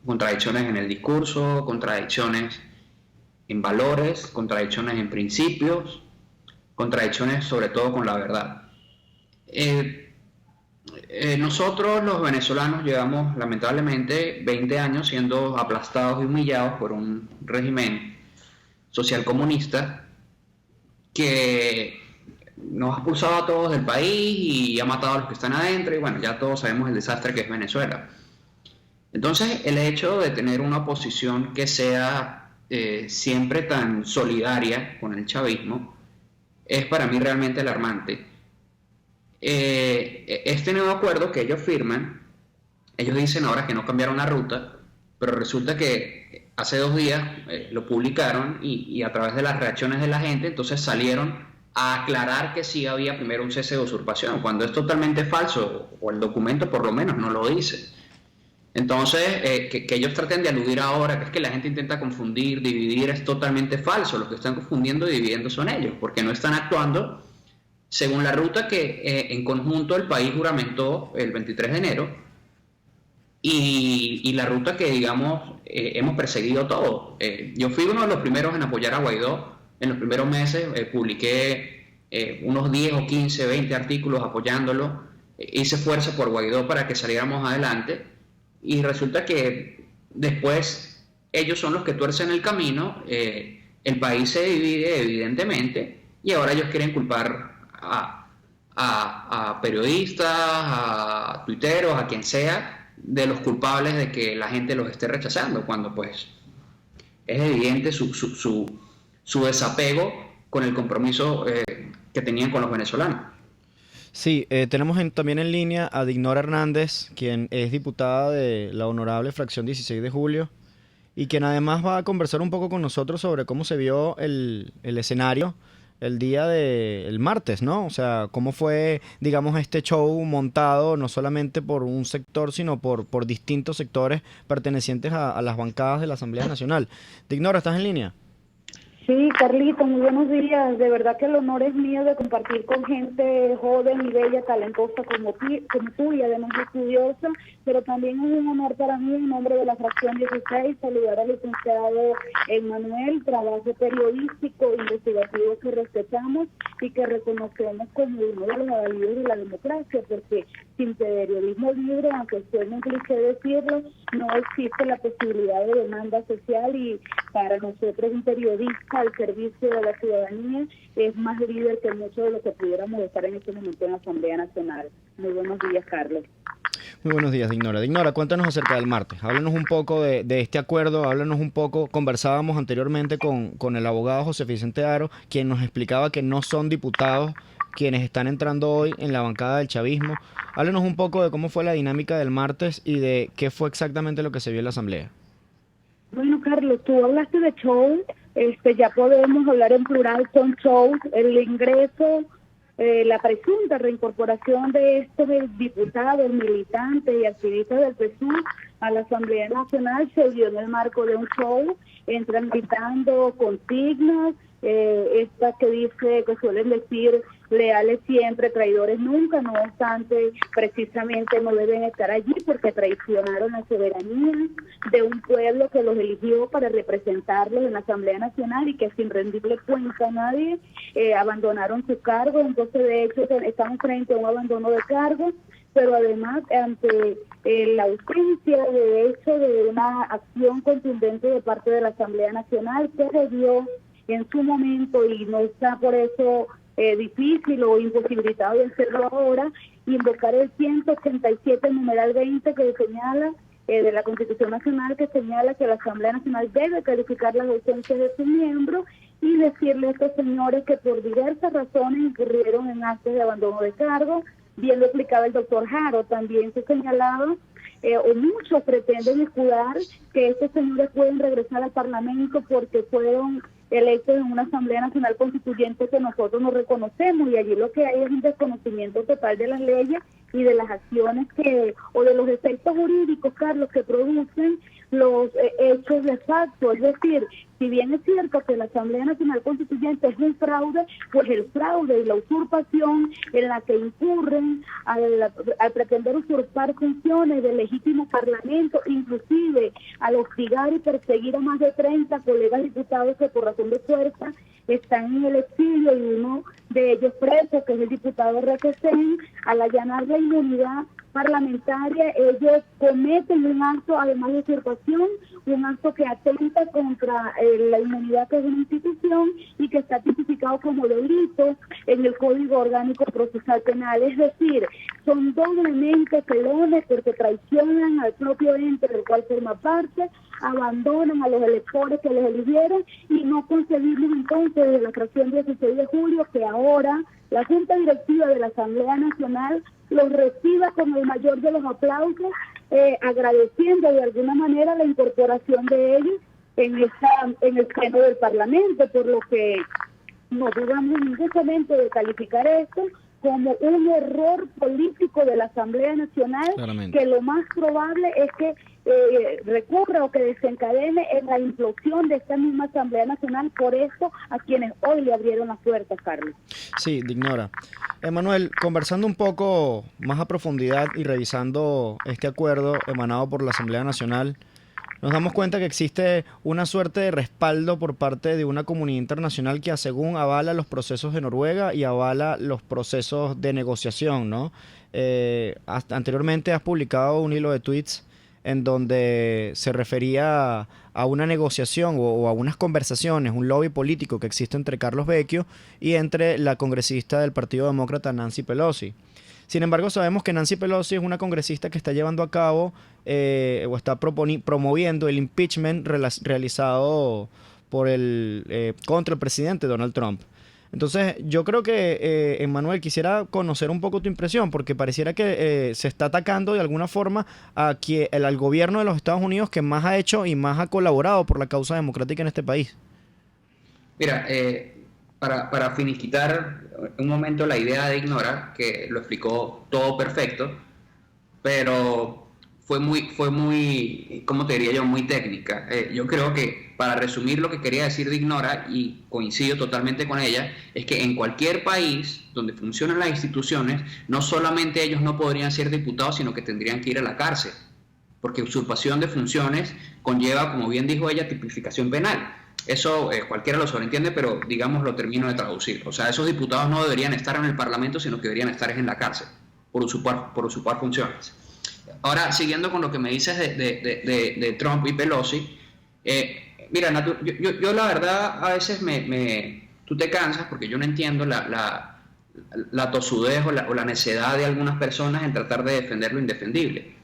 contradicciones en el discurso, contradicciones en valores, contradicciones en principios, contradicciones sobre todo con la verdad. Nosotros los venezolanos llevamos lamentablemente 20 años siendo aplastados y humillados por un régimen social comunista que nos ha expulsado a todos del país y ha matado a los que están adentro, y bueno, ya todos sabemos el desastre que es Venezuela. Entonces, el hecho de tener una oposición que sea siempre tan solidaria con el chavismo es para mí realmente alarmante. Este nuevo acuerdo que ellos firman, ellos dicen ahora que no cambiaron la ruta, pero resulta que hace 2 días lo publicaron y a través de las reacciones de la gente, entonces salieron a aclarar que sí había primero un cese de usurpación, cuando es totalmente falso, o el documento por lo menos no lo dice. Entonces, que ellos traten de aludir ahora, que es que la gente intenta confundir, dividir, es totalmente falso. Los que están confundiendo y dividiendo son ellos, porque no están actuando según la ruta que en conjunto el país juramentó el 23 de enero y la ruta que, digamos, hemos perseguido todos. Yo fui uno de los primeros en apoyar a Guaidó. En los primeros meses publiqué unos 10 o 15, 20 artículos apoyándolo. Hice fuerza por Guaidó para que saliéramos adelante. Y resulta que después ellos son los que tuercen el camino, el país se divide evidentemente, y ahora ellos quieren culpar a periodistas, a tuiteros, a quien sea, de los culpables de que la gente los esté rechazando, cuando pues es evidente su desapego con el compromiso que tenían con los venezolanos. Sí, tenemos también en línea a Dignora Hernández, quien es diputada de la honorable fracción 16 de julio y quien además va a conversar un poco con nosotros sobre cómo se vio el escenario el día del martes, ¿no? O sea, ¿cómo fue, digamos, este show montado no solamente por un sector, sino por distintos sectores pertenecientes a las bancadas de la Asamblea Nacional? Dignora, ¿estás en línea? Sí, Carlito, muy buenos días. De verdad que el honor es mío de compartir con gente joven y bella, talentosa como tú y además estudiosa, pero también es un honor para mí, en nombre de la fracción 16, saludar al licenciado Emmanuel, trabajo periodístico, investigativo que respetamos y que reconocemos como uno de los avalidos de la democracia, porque sin periodismo libre, aunque suene un cliché decirlo, no existe la posibilidad de demanda social, y para nosotros un periodista al servicio de la ciudadanía es más líder que mucho de lo que pudiéramos estar en este momento en la Asamblea Nacional. Muy buenos días, Carlos. Muy buenos días, Dignora. Dignora, cuéntanos acerca del martes. Háblanos un poco de este acuerdo, háblanos un poco. Conversábamos anteriormente con el abogado José Vicente Aro, quien nos explicaba que no son diputados quienes están entrando hoy en la bancada del chavismo. Háblanos un poco de cómo fue la dinámica del martes y de qué fue exactamente lo que se vio en la Asamblea. Bueno, Carlos, tú hablaste de show, ya podemos hablar en plural, son shows, el ingreso, la presunta reincorporación de estos diputados, militantes y activistas del PSUV a la Asamblea Nacional se dio en el marco de un show, entran gritando consignas, esta que dice, que suelen decir leales siempre, traidores nunca, no obstante, precisamente no deben estar allí porque traicionaron la soberanía de un pueblo que los eligió para representarlos en la Asamblea Nacional y que sin rendirle cuenta a nadie abandonaron su cargo. Entonces, de hecho, estamos frente a un abandono de cargo, pero además ante la ausencia de hecho de una acción contundente de parte de la Asamblea Nacional que se dio en su momento, y no está por eso difícil o imposibilitado de hacerlo ahora, invocar el 187 numeral 20 que señala de la Constitución Nacional, que señala que la Asamblea Nacional debe calificar las ausencias de sus miembros y decirle a estos señores que por diversas razones incurrieron en actos de abandono de cargo. Bien lo explicaba el doctor Jaro, también se señalaba o muchos pretenden escudar que estos señores pueden regresar al Parlamento porque fueron electos en una Asamblea Nacional Constituyente que nosotros no reconocemos, y allí lo que hay es un desconocimiento total de las leyes y de las acciones o de los efectos jurídicos, Carlos, que producen los hechos de facto. Es decir, si bien es cierto que la Asamblea Nacional Constituyente es un fraude, pues el fraude y la usurpación en la que incurren al pretender usurpar funciones del legítimo Parlamento, inclusive al hostigar y perseguir a más de 30 colegas diputados que por razón de fuerza están en el exilio, y uno de ellos preso, que es el diputado Requesén, al allanar la inmunidad parlamentaria, ellos cometen un acto, además de usurpación, un acto que atenta contra la inmunidad, que es una institución y que está tipificado como delito en el Código Orgánico Procesal Penal. Es decir, son doblemente pelones porque traicionan al propio ente del cual forma parte, abandonan a los electores que les eligieron, y no concebimos entonces desde la fracción 16 de julio que ahora la Junta Directiva de la Asamblea Nacional los reciba con el mayor de los aplausos, agradeciendo de alguna manera la incorporación de ellos en el pleno del Parlamento, por lo que no dudamos ningún de calificar esto como un error político de la Asamblea Nacional. Claramente. Que lo más probable es que recurra o que desencadene en la implosión de esta misma Asamblea Nacional, por eso a quienes hoy le abrieron las puertas, Carlos. Sí, Dignora. Emmanuel, conversando un poco más a profundidad y revisando este acuerdo emanado por la Asamblea Nacional, nos damos cuenta que existe una suerte de respaldo por parte de una comunidad internacional que según avala los procesos de Noruega y avala los procesos de negociación, ¿no? Anteriormente has publicado un hilo de tweets en donde se refería a una negociación o a unas conversaciones, un lobby político que existe entre Carlos Vecchio y entre la congresista del Partido Demócrata Nancy Pelosi. Sin embargo, sabemos que Nancy Pelosi es una congresista que está llevando a cabo o está promoviendo el impeachment realizado por contra el presidente Donald Trump. Entonces, yo creo que, Emmanuel, quisiera conocer un poco tu impresión, porque pareciera que se está atacando de alguna forma al gobierno de los Estados Unidos, que más ha hecho y más ha colaborado por la causa democrática en este país. Mira, para finiquitar un momento la idea de Ignora, que lo explicó todo perfecto, pero fue muy, ¿cómo te diría yo? Muy técnica. Yo creo que, para resumir lo que quería decir de Ignora, y coincido totalmente con ella, es que en cualquier país donde funcionan las instituciones, no solamente ellos no podrían ser diputados, sino que tendrían que ir a la cárcel, porque usurpación de funciones conlleva, como bien dijo ella, tipificación penal. Eso cualquiera lo sobreentiende, pero digamos lo termino de traducir. O sea, esos diputados no deberían estar en el Parlamento, ssino que deberían estar en la cárcel por usurpar funciones. Ahora, siguiendo con lo que me dices de Trump y Pelosi, mira, yo la verdad a veces tú te cansas porque yo no entiendo la tosudez o la necedad de algunas personas en tratar de defender lo indefendible.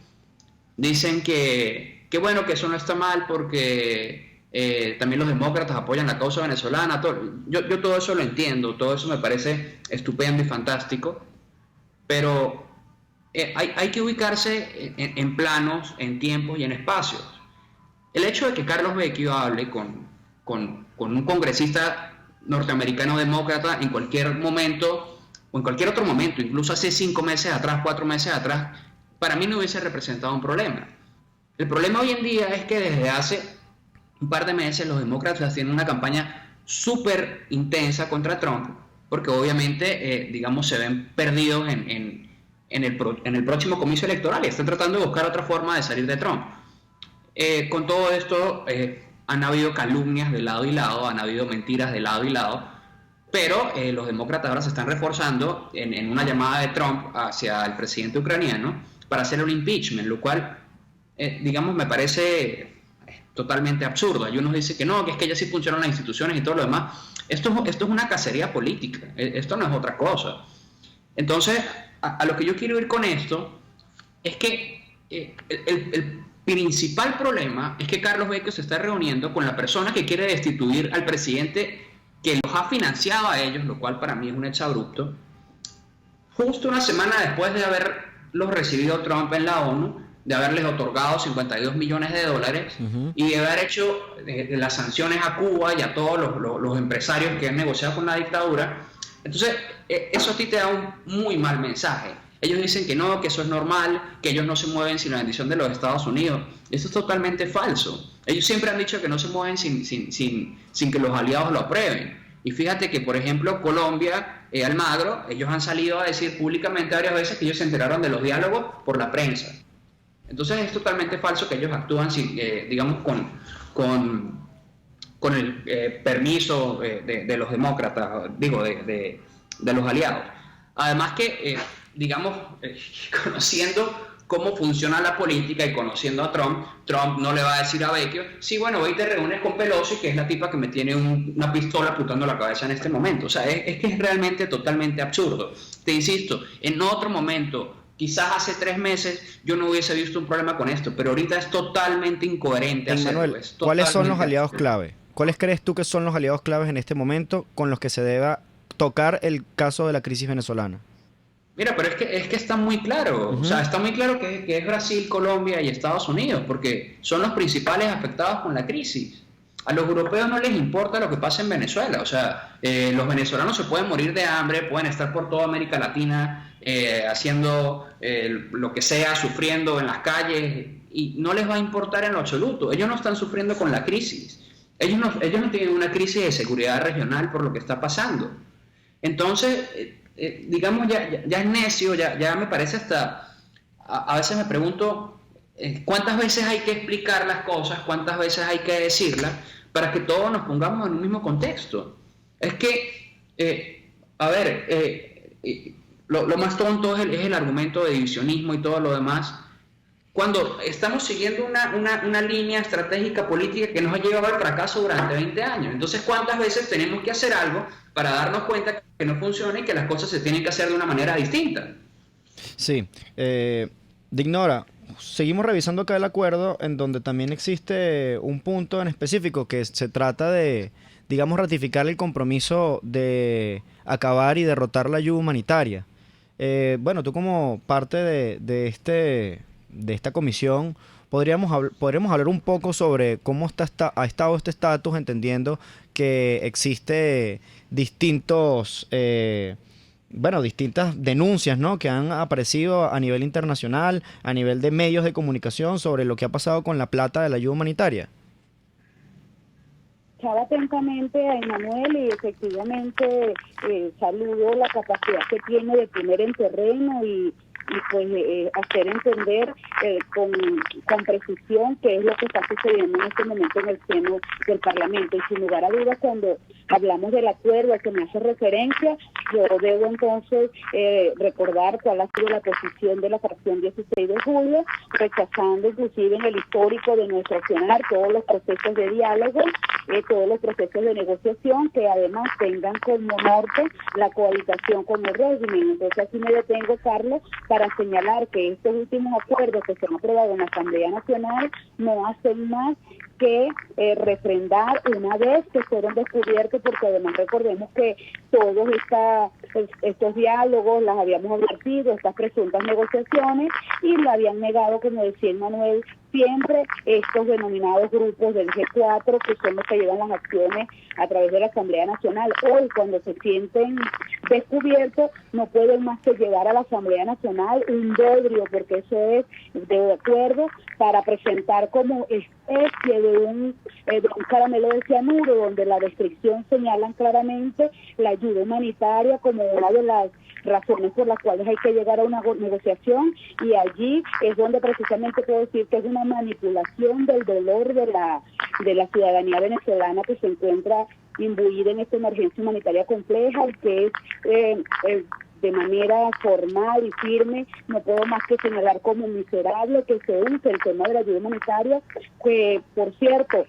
Dicen que bueno, que eso no está mal porque también los demócratas apoyan la causa venezolana. Yo todo eso lo entiendo, todo eso me parece estupendo y fantástico, pero hay que ubicarse en planos, en tiempos y en espacios. El hecho de que Carlos Vecchio hable con un congresista norteamericano demócrata en cualquier momento, o en cualquier otro momento, incluso hace 5 meses atrás, 4 meses atrás, para mí no hubiese representado un problema. El problema hoy en día es que desde hace un par de meses los demócratas tienen una campaña súper intensa contra Trump, porque obviamente, digamos, se ven perdidos en el próximo comicio electoral y están tratando de buscar otra forma de salir de Trump. Con todo esto han habido calumnias de lado y lado, han habido mentiras de lado y lado, pero los demócratas ahora se están reforzando en una llamada de Trump hacia el presidente ucraniano para hacer un impeachment, lo cual, digamos, me parece totalmente absurdo. Hay unos dicen que no, que es que ya sí funcionan las instituciones y todo lo demás. Esto es una cacería política, esto no es otra cosa. Entonces, a lo que yo quiero ir con esto es que el principal problema es que Carlos Vecchio se está reuniendo con la persona que quiere destituir al presidente que los ha financiado a ellos, lo cual para mí es un exabrupto, justo una semana después de haberlos recibido Trump en la ONU, de haberles otorgado $52 millones y de haber hecho las sanciones a Cuba y a todos los empresarios que han negociado con la dictadura. Entonces, eso a ti te da un muy mal mensaje. Ellos dicen que no, que eso es normal, que ellos no se mueven sin la bendición de los Estados Unidos. Eso es totalmente falso. Ellos siempre han dicho que no se mueven sin que los aliados lo aprueben. Y fíjate que, por ejemplo, Colombia, Almagro, ellos han salido a decir públicamente varias veces que ellos se enteraron de los diálogos por la prensa. Entonces es totalmente falso que ellos actúan digamos, con el permiso de los demócratas, digo, de los aliados. Además que, digamos, conociendo cómo funciona la política y conociendo a Trump no le va a decir a Vecchio, sí, bueno, hoy te reúnes con Pelosi, que es la tipa que me tiene una pistola apuntando la cabeza en este momento. O sea, es que es realmente totalmente absurdo. Te insisto, en otro momento, quizás hace 3 meses yo no hubiese visto un problema con esto, pero ahorita es totalmente incoherente hacerlo. Manuel, ¿cuáles son los aliados clave? ¿Cuáles crees tú que son los aliados claves en este momento con los que se deba tocar el caso de la crisis venezolana? Mira, pero es que está muy claro. O sea, está muy claro que es Brasil, Colombia y Estados Unidos, porque son los principales afectados con la crisis. A los europeos no les importa lo que pasa en Venezuela. O sea, los venezolanos se pueden morir de hambre, pueden estar por toda América Latina haciendo lo que sea, sufriendo en las calles, y no les va a importar en lo absoluto. Ellos no están sufriendo con la crisis. Ellos no tienen una crisis de seguridad regional por lo que está pasando. Entonces, digamos, ya es necio, ya me parece hasta... A veces me pregunto cuántas veces hay que explicar las cosas, cuántas veces hay que decirlas para que todos nos pongamos en un mismo contexto. Es que, lo más tonto es el argumento de divisionismo y todo lo demás, cuando estamos siguiendo una línea estratégica política que nos ha llevado al fracaso durante 20 años. Entonces, ¿cuántas veces tenemos que hacer algo para darnos cuenta que no funciona y que las cosas se tienen que hacer de una manera distinta? Sí. Dignora, seguimos revisando acá el acuerdo, en donde también existe un punto en específico que se trata de, digamos, ratificar el compromiso de acabar y derrotar la ayuda humanitaria. Bueno, tú como parte de esta comisión, podríamos hablar un poco sobre cómo ha estado este estatus, entendiendo que existe distintas denuncias, ¿no?, que han aparecido a nivel internacional, a nivel de medios de comunicación, sobre lo que ha pasado con la plata de la ayuda humanitaria. Escuchaba atentamente a Emanuel y efectivamente saludo la capacidad que tiene de poner en terreno y pues hacer entender con precisión qué es lo que está sucediendo en este momento en el seno del Parlamento. Y sin lugar a dudas, cuando hablamos del acuerdo al que me hace referencia, yo debo entonces recordar cuál ha sido la posición de la fracción 16 de julio, rechazando inclusive en el histórico de nuestro accionar todos los procesos de diálogo, todos los procesos de negociación que además tengan como norte la cohabitación con el régimen. Entonces aquí me detengo, Carlos, para señalar que estos últimos acuerdos que se han aprobado en la Asamblea Nacional no hacen más que refrendar una vez que fueron descubiertos, porque además recordemos que todos estos diálogos las habíamos advertido, estas presuntas negociaciones, y lo habían negado, como decía Manuel, siempre estos denominados grupos del G4, que son los que llevan las acciones a través de la Asamblea Nacional. Hoy, cuando se sienten descubiertos, no pueden más que llevar a la Asamblea Nacional un bodrio, porque eso es de acuerdo, para presentar como especie de un caramelo de cianuro, donde la descripción señalan claramente la ayuda humanitaria como una de las razones por las cuales hay que llegar a una negociación, y allí es donde precisamente puedo decir que es una manipulación del dolor de la ciudadanía venezolana que se encuentra imbuida en esta emergencia humanitaria compleja, y que es de manera formal y firme, no puedo más que señalar como miserable que se use el tema de la ayuda humanitaria, que por cierto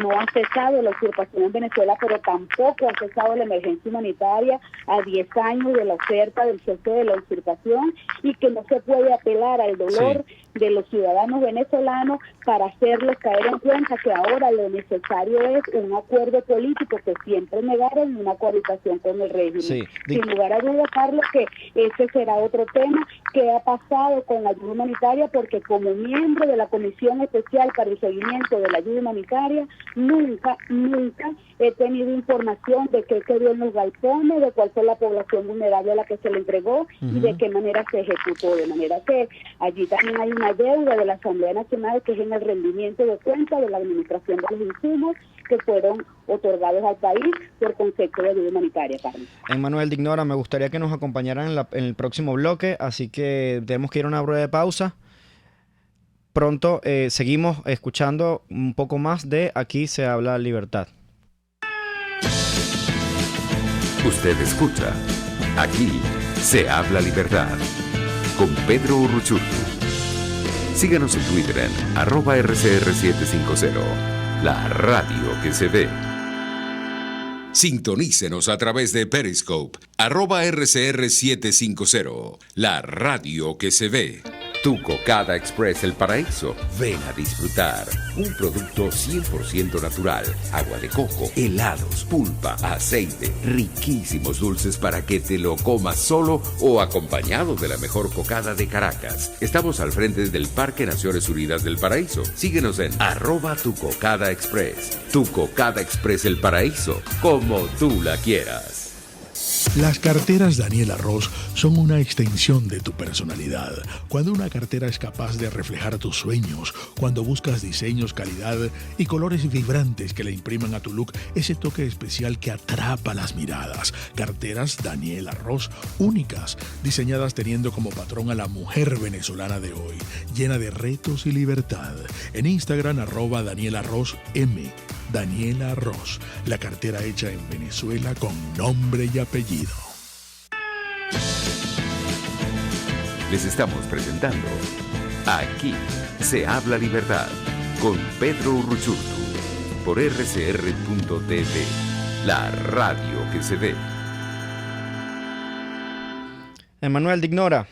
no ha cesado la usurpación en Venezuela, pero tampoco ha cesado la emergencia humanitaria a 10 años de la oferta del cese de la usurpación, y que no se puede apelar al dolor de los ciudadanos venezolanos para hacerles caer en cuenta que ahora lo necesario es un acuerdo político que siempre negaron, una cohabitación con el régimen. Sí. Sin lugar a dudas, Carlos, que ese será otro tema que ha pasado con la ayuda humanitaria, porque como miembro de la Comisión Especial para el Seguimiento de la Ayuda Humanitaria, nunca he tenido información de qué quedó en los galpones, de cuál fue la población vulnerable a la que se le entregó y de qué manera se ejecutó. De manera que allí también hay una deuda de la Asamblea Nacional, que es en el rendimiento de cuentas de la administración de los insumos que fueron otorgados al país por concepto de ayuda humanitaria, Carlos. Emanuel Dignora, me gustaría que nos acompañaran en el próximo bloque, así que tenemos que ir a una breve pausa. Pronto seguimos escuchando un poco más de Aquí se habla libertad. Usted escucha Aquí se habla libertad con Pedro Urruchurtu. Síganos en Twitter en @RCR750, la radio que se ve. Sintonícenos a través de Periscope, @RCR750, la radio que se ve. Tu Cocada Express El Paraíso. Ven a disfrutar. Un producto 100% natural. Agua de coco, helados, pulpa, aceite, riquísimos dulces para que te lo comas solo o acompañado de la mejor cocada de Caracas. Estamos al frente del Parque Naciones Unidas del Paraíso. Síguenos en @Tu Cocada Express. Tu Cocada Express El Paraíso, como tú la quieras. Las carteras Daniela Ross son una extensión de tu personalidad. Cuando una cartera es capaz de reflejar tus sueños, cuando buscas diseños, calidad y colores vibrantes que le impriman a tu look ese toque especial que atrapa las miradas. Carteras Daniela Ross, únicas, diseñadas teniendo como patrón a la mujer venezolana de hoy, llena de retos y libertad. En Instagram @Daniela Ross M. Daniela Ross, la cartera hecha en Venezuela con nombre y apellido. Les estamos presentando Aquí se habla libertad con Pedro Urruchurtu por RCR.tv, la radio que se ve. Emanuel Dignora,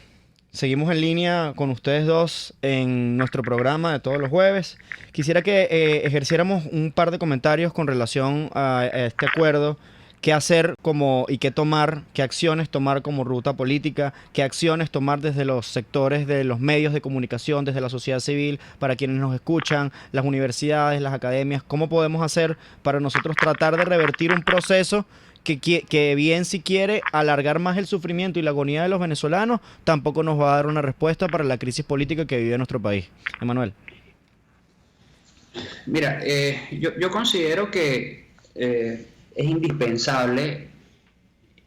seguimos en línea con ustedes dos en nuestro programa de todos los jueves. Quisiera que ejerciéramos un par de comentarios con relación a este acuerdo qué hacer y qué tomar, qué acciones tomar como ruta política, qué acciones tomar desde los sectores de los medios de comunicación, desde la sociedad civil, para quienes nos escuchan, las universidades, las academias, cómo podemos hacer para nosotros tratar de revertir un proceso que bien si quiere alargar más el sufrimiento y la agonía de los venezolanos, tampoco nos va a dar una respuesta para la crisis política que vive nuestro país. Emanuel. Mira, yo considero que es indispensable,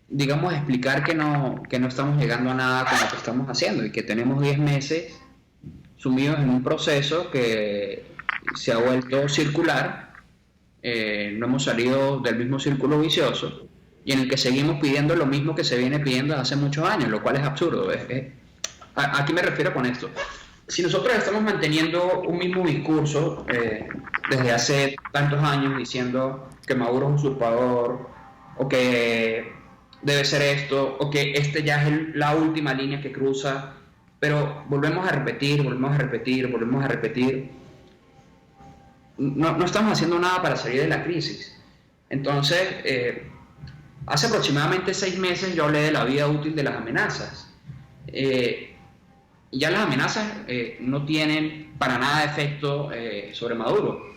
digamos, explicar que no estamos llegando a nada con lo que estamos haciendo y que tenemos 10 meses sumidos en un proceso que se ha vuelto circular. No hemos salido del mismo círculo vicioso y en el que seguimos pidiendo lo mismo que se viene pidiendo desde hace muchos años, lo cual es absurdo. ¿A qué me refiero con esto? Si nosotros estamos manteniendo un mismo discurso desde hace tantos años diciendo que Maduro es un usurpador, o que debe ser esto, o que ya es la última línea que cruza, pero volvemos a repetir, no estamos haciendo nada para salir de la crisis. Entonces, hace aproximadamente 6 meses yo hablé de la vida útil de las amenazas. Ya las amenazas no tienen para nada efecto sobre Maduro.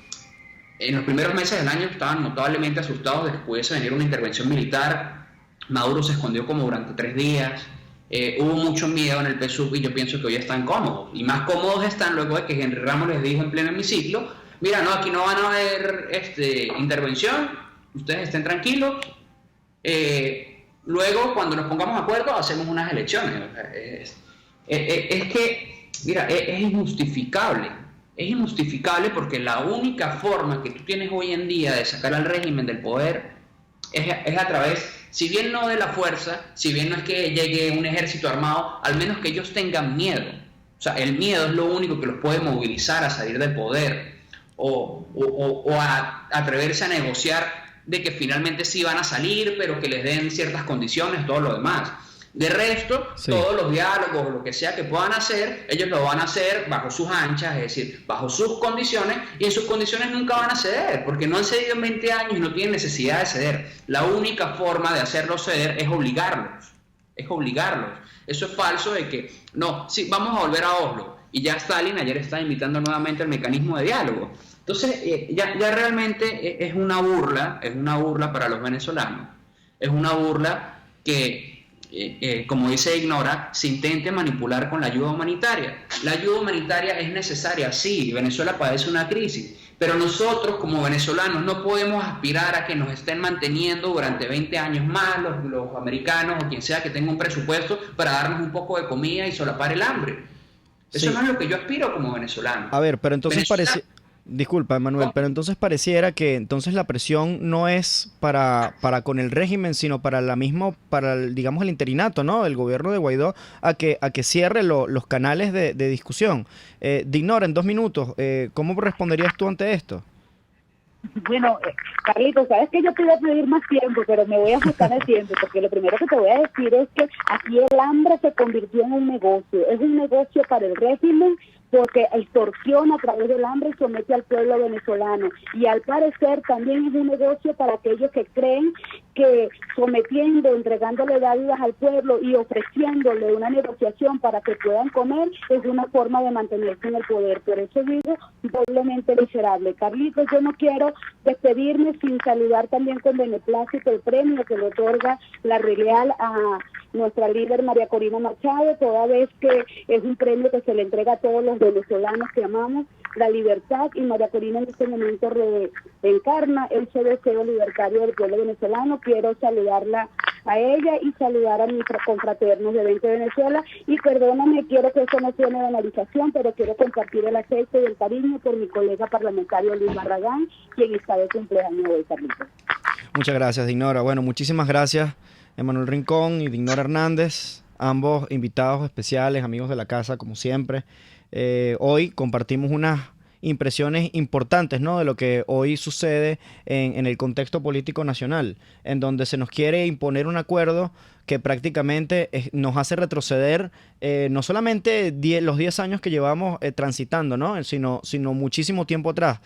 En los primeros meses del año estaban notablemente asustados de que pudiese venir una intervención militar. Maduro se escondió como durante 3 días. Hubo mucho miedo en el PSUV y yo pienso que hoy están cómodos. Y más cómodos están luego de que Henry Ramos les dijo en pleno hemiciclo: mira, no, aquí no van a haber intervención, ustedes estén tranquilos. Luego, cuando nos pongamos de acuerdo, hacemos unas elecciones. Es que, mira, es injustificable. Es injustificable porque la única forma que tú tienes hoy en día de sacar al régimen del poder es a través, si bien no de la fuerza, si bien no es que llegue un ejército armado, al menos que ellos tengan miedo. O sea, el miedo es lo único que los puede movilizar a salir del poder o a atreverse a negociar de que finalmente sí van a salir, pero que les den ciertas condiciones, todo lo demás. De resto, sí, todos los diálogos o lo que sea que puedan hacer, ellos lo van a hacer bajo sus anchas, es decir, bajo sus condiciones, y en sus condiciones nunca van a ceder, porque no han cedido en 20 años y no tienen necesidad de ceder. La única forma de hacerlos ceder es obligarlos. Eso es falso de que, no, sí, vamos a volver a Oslo. Y ya Stalin ayer está invitando nuevamente al mecanismo de diálogo. Entonces, ya realmente es una burla para los venezolanos. Es una burla que, como dice Ignora, se intente manipular con la ayuda humanitaria. La ayuda humanitaria es necesaria, sí, Venezuela padece una crisis, pero nosotros como venezolanos no podemos aspirar a que nos estén manteniendo durante 20 años más los americanos o quien sea que tenga un presupuesto para darnos un poco de comida y solapar el hambre. Eso no es lo que yo aspiro como venezolano. A ver, pero entonces parece... Disculpa, Emanuel, pero entonces pareciera que entonces la presión no es para con el régimen, sino para digamos, el interinato, ¿no? El gobierno de Guaidó a que cierre los canales de discusión. Dignora, en 2 minutos, ¿cómo responderías tú ante esto? Bueno, Carlitos, sabes que yo te iba a pedir más tiempo, pero me voy a ajustar el tiempo, porque lo primero que te voy a decir es que aquí el hambre se convirtió en un negocio. Es un negocio para el régimen, porque extorsiona a través del hambre y somete al pueblo venezolano. Y al parecer también es un negocio para aquellos que creen que sometiendo, entregándole dádivas al pueblo y ofreciéndole una negociación para que puedan comer es una forma de mantenerse en el poder. Por eso digo, doblemente miserable. Carlitos, yo no quiero despedirme sin saludar también con beneplácito el premio que le otorga la Real a nuestra líder María Corina Machado, toda vez que es un premio que se le entrega a todos los venezolanos que amamos la libertad, y María Corina en este momento reencarna ese deseo libertario del pueblo venezolano. Quiero saludarla a ella y saludar a mis confraternos de 20 Venezuela, y perdóname, quiero que eso no sea una banalización, pero quiero compartir el afecto y el cariño por mi colega parlamentario Luis Barragán, quien está de cumpleaños hoy, Carlitos. Muchas gracias, Dignora. Bueno, muchísimas gracias, Emanuel Rincón y Dignora Hernández, ambos invitados especiales, amigos de la casa, como siempre. Hoy compartimos unas impresiones importantes, ¿no?, de lo que hoy sucede en el contexto político nacional, en donde se nos quiere imponer un acuerdo que prácticamente nos hace retroceder no solamente los 10 años que llevamos transitando, ¿no?, sino muchísimo tiempo atrás.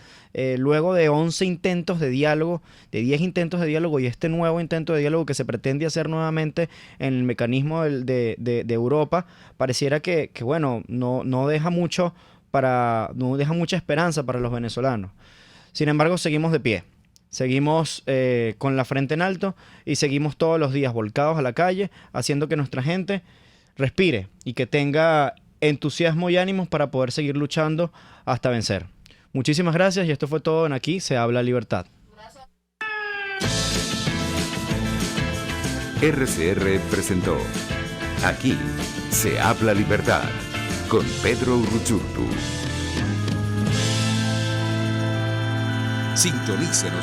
Luego de 11 intentos de diálogo, de 10 intentos de diálogo y este nuevo intento de diálogo que se pretende hacer nuevamente en el mecanismo de Europa, pareciera que bueno, no deja mucha esperanza para los venezolanos. Sin embargo, seguimos de pie. Seguimos con la frente en alto y seguimos todos los días volcados a la calle, haciendo que nuestra gente respire y que tenga entusiasmo y ánimos para poder seguir luchando hasta vencer. Muchísimas gracias y esto fue todo en Aquí se habla libertad. RCR presentó Aquí se habla libertad con Pedro Urruchurtu. Sintonícenos